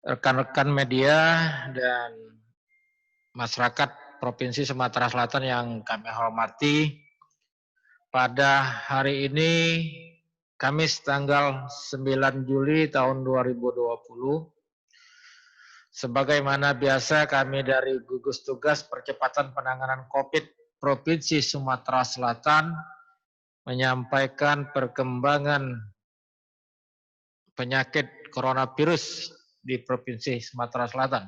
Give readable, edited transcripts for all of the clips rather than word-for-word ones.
rekan-rekan media dan masyarakat Provinsi Sumatera Selatan yang kami hormati. Pada hari ini, Kamis tanggal 9 Juli tahun 2020, sebagaimana biasa kami dari Gugus Tugas Percepatan Penanganan COVID Provinsi Sumatera Selatan menyampaikan perkembangan penyakit coronavirus di Provinsi Sumatera Selatan.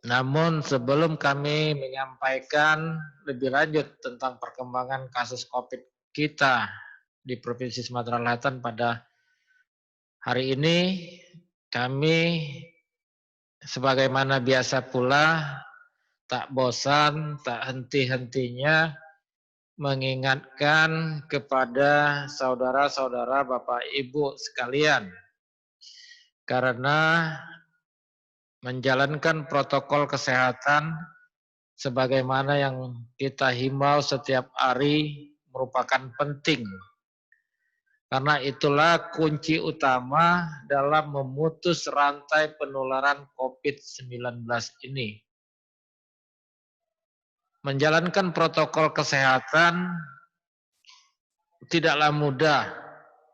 Namun sebelum kami menyampaikan lebih lanjut tentang perkembangan kasus COVID kita di Provinsi Sumatera Selatan pada hari ini, kami sebagaimana biasa pula tak bosan, tak henti-hentinya mengingatkan kepada saudara-saudara Bapak Ibu sekalian, karena menjalankan protokol kesehatan sebagaimana yang kita himbau setiap hari merupakan penting. Karena itulah kunci utama dalam memutus rantai penularan COVID-19 ini. Menjalankan protokol kesehatan tidaklah mudah,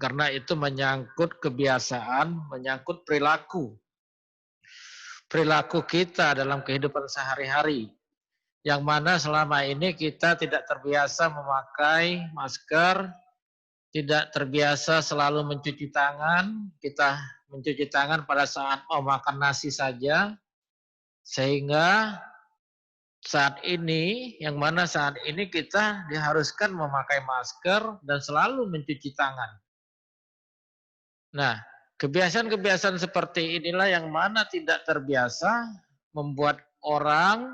karena itu menyangkut kebiasaan, menyangkut perilaku. Perilaku kita dalam kehidupan sehari-hari, yang mana selama ini kita tidak terbiasa memakai masker, tidak terbiasa selalu mencuci tangan, kita mencuci tangan pada saat mau makan nasi saja, sehingga saat ini, yang mana saat ini kita diharuskan memakai masker dan selalu mencuci tangan. Nah, kebiasaan-kebiasaan seperti inilah yang mana tidak terbiasa membuat orang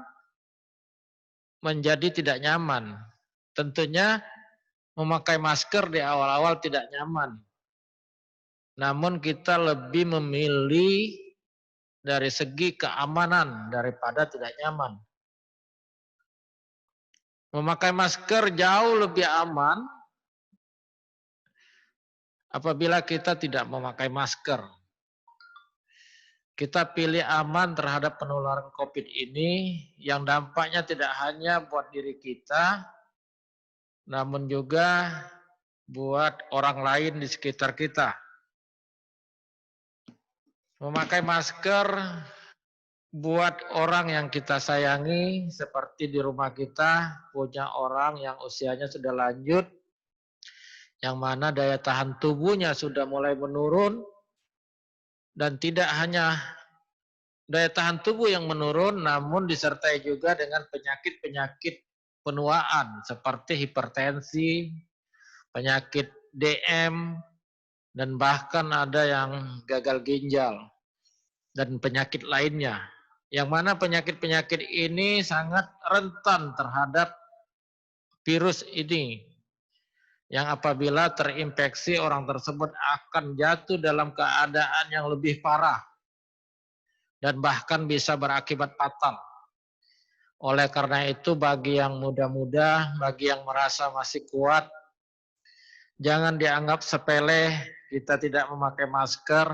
menjadi tidak nyaman. Tentunya memakai masker di awal-awal tidak nyaman. Namun kita lebih memilih dari segi keamanan daripada tidak nyaman. Memakai masker jauh lebih aman apabila kita tidak memakai masker. Kita pilih aman terhadap penularan COVID ini yang dampaknya tidak hanya buat diri kita, namun juga buat orang lain di sekitar kita. Memakai masker buat orang yang kita sayangi, seperti di rumah kita punya orang yang usianya sudah lanjut, yang mana daya tahan tubuhnya sudah mulai menurun, dan tidak hanya daya tahan tubuh yang menurun, namun disertai juga dengan penyakit-penyakit penuaan seperti hipertensi, penyakit DM, dan bahkan ada yang gagal ginjal dan penyakit lainnya. Yang mana penyakit-penyakit ini sangat rentan terhadap virus ini, yang apabila terinfeksi orang tersebut akan jatuh dalam keadaan yang lebih parah dan bahkan bisa berakibat fatal. Oleh karena itu bagi yang muda-muda, bagi yang merasa masih kuat, jangan dianggap sepele kita tidak memakai masker.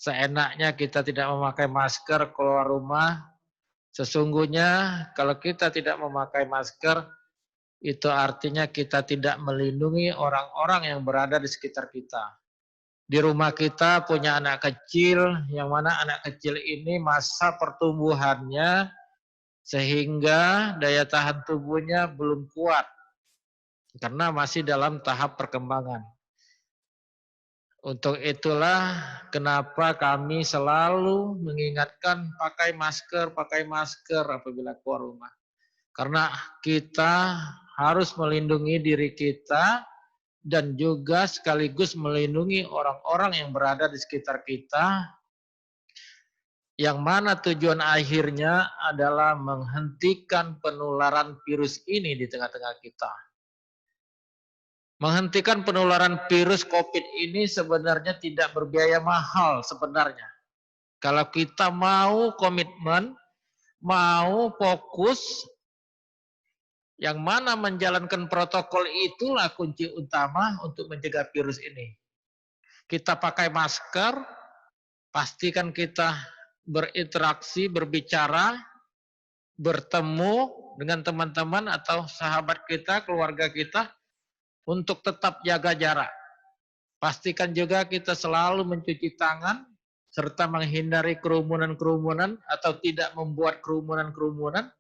Seenaknya kita tidak memakai masker keluar rumah. Sesungguhnya kalau kita tidak memakai masker, itu artinya kita tidak melindungi orang-orang yang berada di sekitar kita. Di rumah kita punya anak kecil, yang mana anak kecil ini masa pertumbuhannya sehingga daya tahan tubuhnya belum kuat karena masih dalam tahap perkembangan. Untuk itulah kenapa kami selalu mengingatkan pakai masker apabila keluar rumah. Karena kita harus melindungi diri kita dan juga sekaligus melindungi orang-orang yang berada di sekitar kita, yang mana tujuan akhirnya adalah menghentikan penularan virus ini di tengah-tengah kita. Menghentikan penularan virus COVID ini sebenarnya tidak berbiaya mahal sebenarnya. Kalau kita mau komitmen, mau fokus, yang mana menjalankan protokol itulah kunci utama untuk mencegah virus ini. Kita pakai masker, pastikan kita berinteraksi, berbicara, bertemu dengan teman-teman atau sahabat kita, keluarga kita, untuk tetap jaga jarak. Pastikan juga kita selalu mencuci tangan, serta menghindari kerumunan-kerumunan atau tidak membuat kerumunan-kerumunan.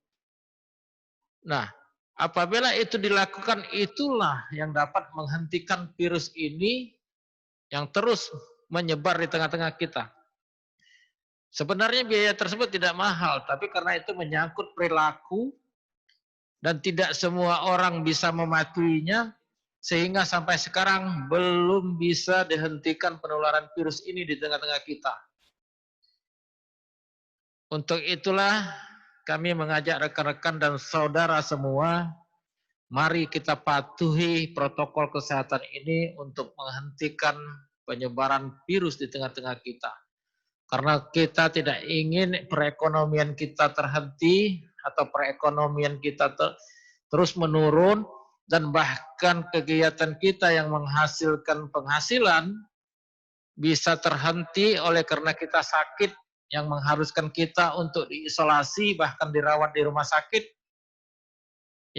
Nah, apabila itu dilakukan, itulah yang dapat menghentikan virus ini yang terus menyebar di tengah-tengah kita. Sebenarnya biaya tersebut tidak mahal, tapi karena itu menyangkut perilaku dan tidak semua orang bisa mematuhinya, sehingga sampai sekarang belum bisa dihentikan penularan virus ini di tengah-tengah kita. Untuk itulah kami mengajak rekan-rekan dan saudara semua, mari kita patuhi protokol kesehatan ini untuk menghentikan penyebaran virus di tengah-tengah kita. Karena kita tidak ingin perekonomian kita terhenti atau perekonomian kita terus menurun, dan bahkan kegiatan kita yang menghasilkan penghasilan bisa terhenti oleh karena kita sakit yang mengharuskan kita untuk diisolasi bahkan dirawat di rumah sakit,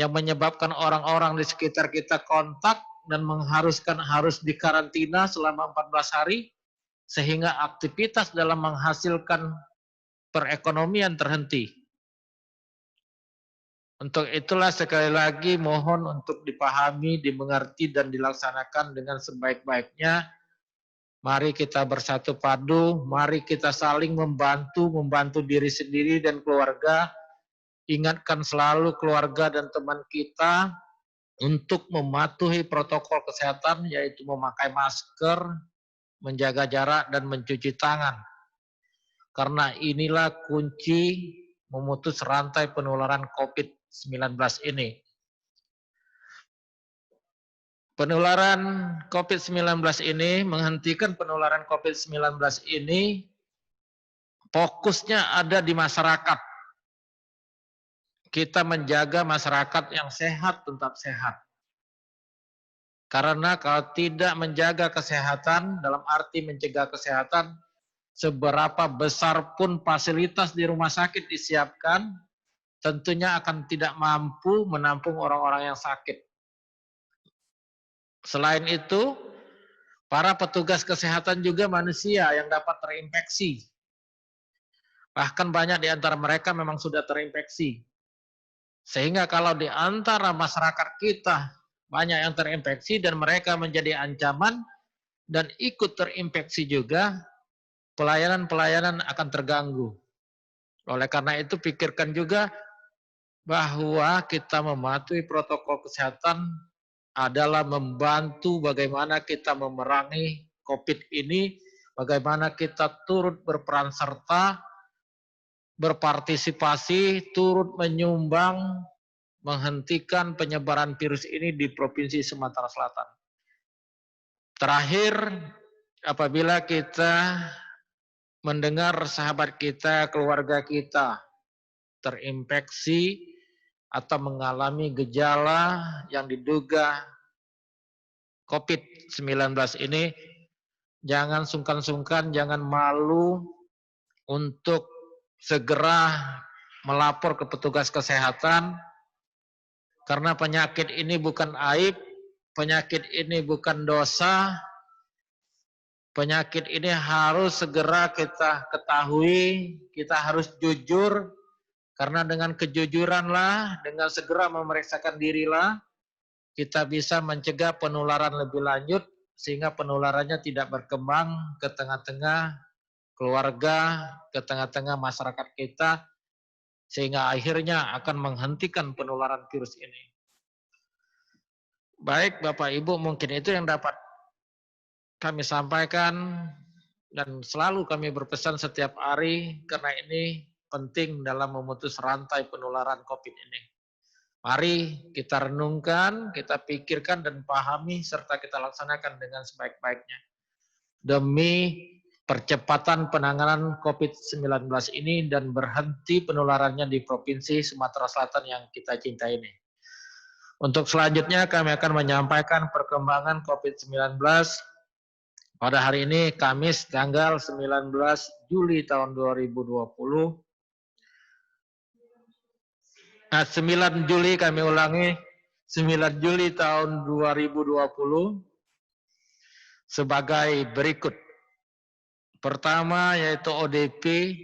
yang menyebabkan orang-orang di sekitar kita kontak dan mengharuskan harus dikarantina selama 14 hari. Sehingga aktivitas dalam menghasilkan perekonomian terhenti. Untuk itulah sekali lagi mohon untuk dipahami, dimengerti, dan dilaksanakan dengan sebaik-baiknya. Mari kita bersatu padu, mari kita saling membantu diri sendiri dan keluarga. Ingatkan selalu keluarga dan teman kita untuk mematuhi protokol kesehatan, yaitu memakai masker, menjaga jarak, dan mencuci tangan. Karena inilah kunci memutus rantai penularan COVID-19 ini. Penularan COVID-19 ini, menghentikan penularan COVID-19 ini, fokusnya ada di masyarakat. Kita menjaga masyarakat yang sehat tetap sehat. Karena kalau tidak menjaga kesehatan, dalam arti mencegah kesehatan, seberapa besar pun fasilitas di rumah sakit disiapkan, tentunya akan tidak mampu menampung orang-orang yang sakit. Selain itu, para petugas kesehatan juga manusia yang dapat terinfeksi. Bahkan banyak di antara mereka memang sudah terinfeksi. Sehingga kalau di antara masyarakat kita banyak yang terinfeksi dan mereka menjadi ancaman dan ikut terinfeksi juga, pelayanan-pelayanan akan terganggu. Oleh karena itu pikirkan juga bahwa kita mematuhi protokol kesehatan adalah membantu bagaimana kita memerangi COVID ini, bagaimana kita turut berperan serta, berpartisipasi, turut menyumbang, menghentikan penyebaran virus ini di Provinsi Sumatera Selatan. Terakhir, apabila kita mendengar sahabat kita, keluarga kita terinfeksi atau mengalami gejala yang diduga COVID-19 ini, jangan sungkan-sungkan, jangan malu untuk segera melapor ke petugas kesehatan, karena penyakit ini bukan aib, penyakit ini bukan dosa, penyakit ini harus segera kita ketahui, kita harus jujur, karena dengan kejujuranlah, dengan segera memeriksakan dirilah, kita bisa mencegah penularan lebih lanjut, sehingga penularannya tidak berkembang ke tengah-tengah keluarga, ke tengah-tengah masyarakat kita, sehingga akhirnya akan menghentikan penularan virus ini. Baik Bapak Ibu, mungkin itu yang dapat kami sampaikan, dan selalu kami berpesan setiap hari, karena ini penting dalam memutus rantai penularan COVID ini. Mari kita renungkan, kita pikirkan dan pahami, serta kita laksanakan dengan sebaik-baiknya. Demi percepatan penanganan COVID-19 ini dan berhenti penularannya di Provinsi Sumatera Selatan yang kita cintai ini. Untuk selanjutnya kami akan menyampaikan perkembangan COVID-19 Pada hari ini Kamis tanggal 19 Juli tahun 2020. 9 Juli kami ulangi, 9 Juli tahun 2020 sebagai berikut. Pertama yaitu ODP,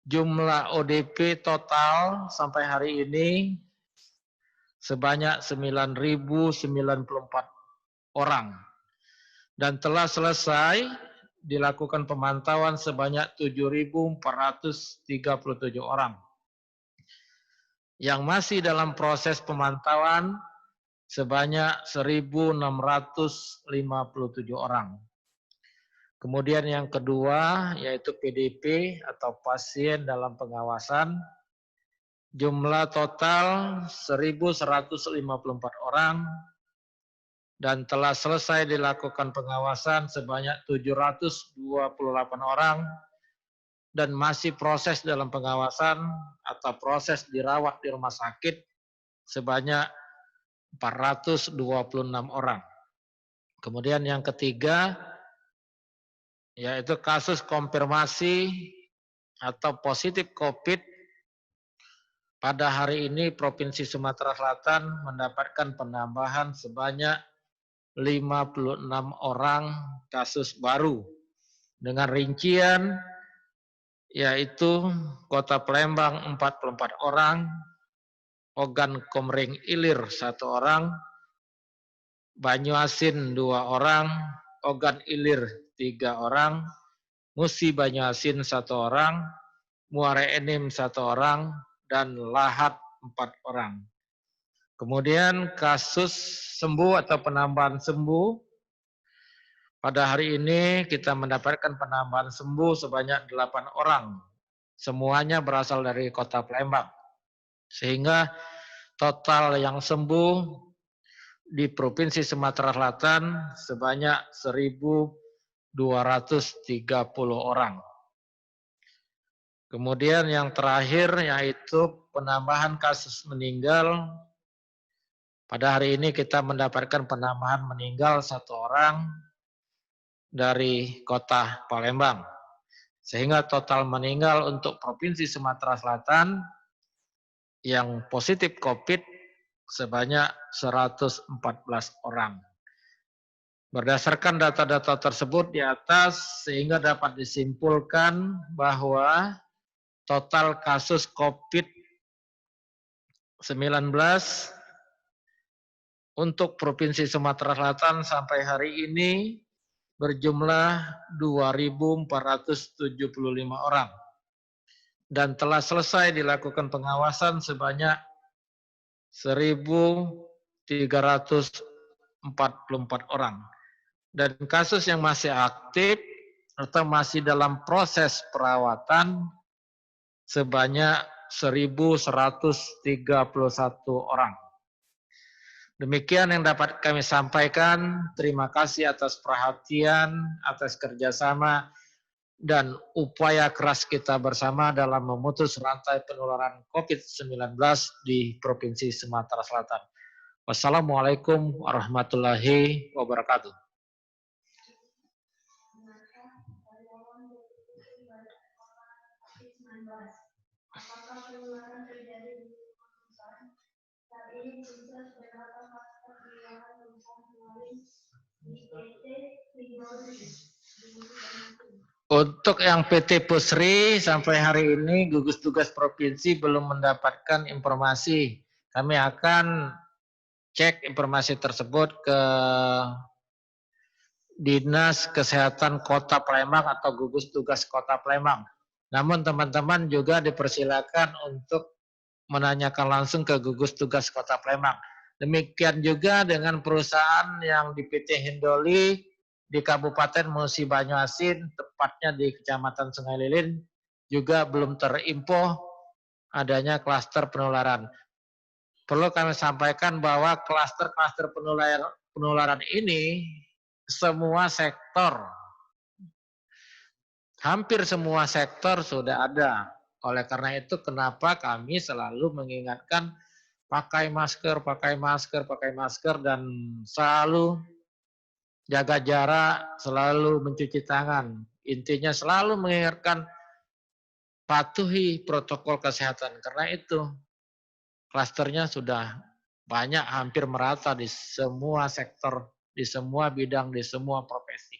jumlah ODP total sampai hari ini sebanyak 9.094 orang. Dan telah selesai dilakukan pemantauan sebanyak 7.437 orang. Yang masih dalam proses pemantauan sebanyak 1.657 orang. Kemudian yang kedua yaitu PDP atau pasien dalam pengawasan, jumlah total 1.154 orang dan telah selesai dilakukan pengawasan sebanyak 728 orang dan masih proses dalam pengawasan atau proses dirawat di rumah sakit sebanyak 426 orang. Kemudian yang ketiga yaitu kasus konfirmasi atau positif COVID. Pada hari ini Provinsi Sumatera Selatan mendapatkan penambahan sebanyak 56 orang kasus baru dengan rincian yaitu Kota Palembang 44 orang, Ogan Komering Ilir 1 orang, Banyuasin 2 orang, Ogan Ilir 3 orang, Musi Banyuasin 1 orang, Muara Enim 1 orang, dan Lahat 4 orang. Kemudian kasus sembuh atau penambahan sembuh, pada hari ini kita mendapatkan penambahan sembuh sebanyak 8 orang. Semuanya berasal dari Kota Palembang. Sehingga total yang sembuh di Provinsi Sumatera Selatan sebanyak 1.230 orang. Kemudian yang terakhir yaitu penambahan kasus meninggal. Pada hari ini kita mendapatkan penambahan meninggal 1 orang dari Kota Palembang. Sehingga total meninggal untuk Provinsi Sumatera Selatan yang positif COVID sebanyak 114 orang. Berdasarkan data-data tersebut di atas sehingga dapat disimpulkan bahwa total kasus COVID-19 untuk Provinsi Sumatera Selatan sampai hari ini berjumlah 2.475 orang. Dan telah selesai dilakukan pengawasan sebanyak 1.344 orang. Dan kasus yang masih aktif atau masih dalam proses perawatan sebanyak 1.131 orang. Demikian yang dapat kami sampaikan. Terima kasih atas perhatian, atas kerjasama, dan upaya keras kita bersama dalam memutus rantai penularan COVID-19 di Provinsi Sumatera Selatan. Wassalamualaikum warahmatullahi wabarakatuh. Apakah penularan terjadi di perusahaan? Saat ini perusahaan beberapa faktor penularan di PT Untuk yang PT Pusri sampai hari ini gugus tugas provinsi belum mendapatkan informasi. Kami akan cek informasi tersebut ke Dinas Kesehatan Kota Palembang atau gugus tugas Kota Palembang. Namun teman-teman juga dipersilakan untuk menanyakan langsung ke gugus tugas Kota Palembang. Demikian juga dengan perusahaan yang di PT Hindoli di Kabupaten Musi Banyuasin, tepatnya di Kecamatan Sungai Lilin, juga belum terinfo adanya klaster penularan. Perlu kami sampaikan bahwa klaster-klaster penularan ini semua sektor, hampir semua sektor sudah ada. Oleh karena itu kenapa kami selalu mengingatkan pakai masker, dan selalu jaga jarak, selalu mencuci tangan. Intinya selalu mengingatkan patuhi protokol kesehatan. Karena itu klasternya sudah banyak, hampir merata di semua sektor, di semua bidang, di semua profesi.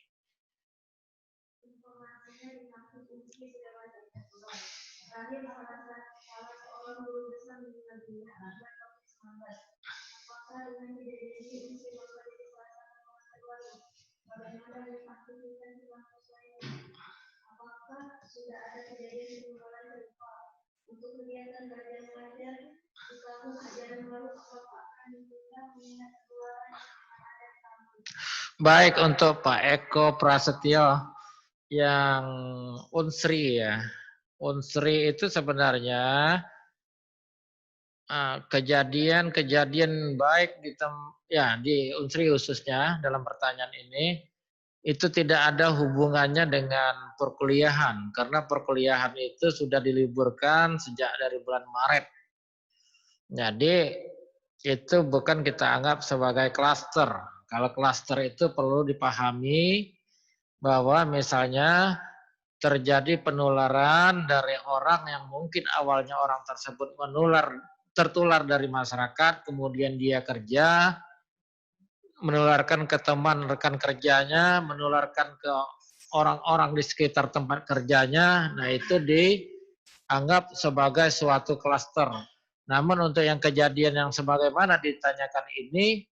Baik, untuk Pak Eko Prasetyo yang Unsri ya. Unsri itu sebenarnya kejadian-kejadian baik di Unsri khususnya dalam pertanyaan ini itu tidak ada hubungannya dengan perkuliahan, karena perkuliahan itu sudah diliburkan sejak dari bulan Maret. Jadi itu bukan kita anggap sebagai klaster. Kalau klaster itu perlu dipahami bahwa misalnya terjadi penularan dari orang yang mungkin awalnya orang tersebut tertular dari masyarakat, kemudian dia kerja, menularkan ke teman rekan kerjanya, menularkan ke orang-orang di sekitar tempat kerjanya. Nah, itu dianggap sebagai suatu klaster. Namun untuk yang kejadian yang sebagaimana ditanyakan ini,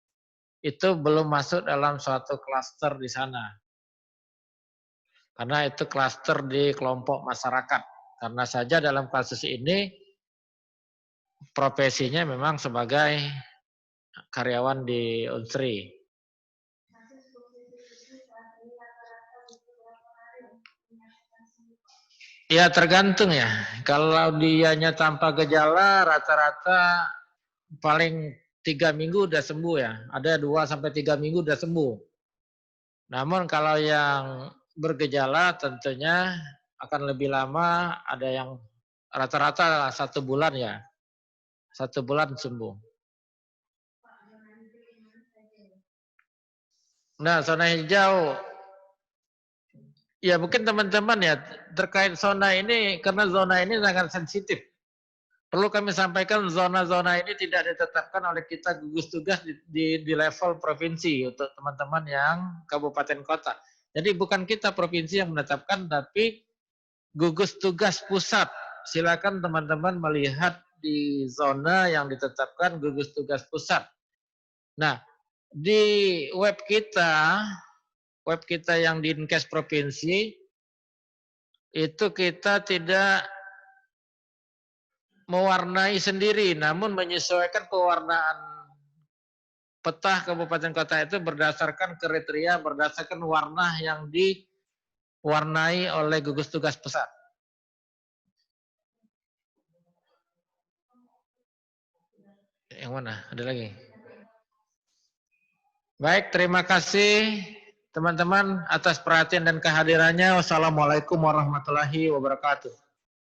itu belum masuk dalam suatu klaster di sana. Karena itu klaster di kelompok masyarakat. Karena saja dalam kasus ini, profesinya memang sebagai karyawan di Unsri. Ya tergantung ya. Kalau dianya tanpa gejala rata-rata paling 3 minggu udah sembuh ya. Ada 2 sampai 3 minggu udah sembuh. Namun kalau yang bergejala tentunya akan lebih lama, ada yang rata-rata 1 bulan ya. 1 bulan sembuh. Nah, zona hijau ya mungkin teman-teman ya terkait zona ini, karena zona ini sangat sensitif. Perlu kami sampaikan zona-zona ini tidak ditetapkan oleh kita gugus tugas di level provinsi untuk teman-teman yang kabupaten kota. Jadi bukan kita provinsi yang menetapkan, tapi gugus tugas pusat. Silakan teman-teman melihat di zona yang ditetapkan gugus tugas pusat. Nah, di web kita yang di Dinkes provinsi, itu kita tidak mewarnai sendiri, namun menyesuaikan pewarnaan peta kabupaten kota itu berdasarkan kriteria, berdasarkan warna yang diwarnai oleh gugus tugas pusat. Yang mana? Ada lagi? Baik, terima kasih teman-teman atas perhatian dan kehadirannya. Wassalamualaikum warahmatullahi wabarakatuh.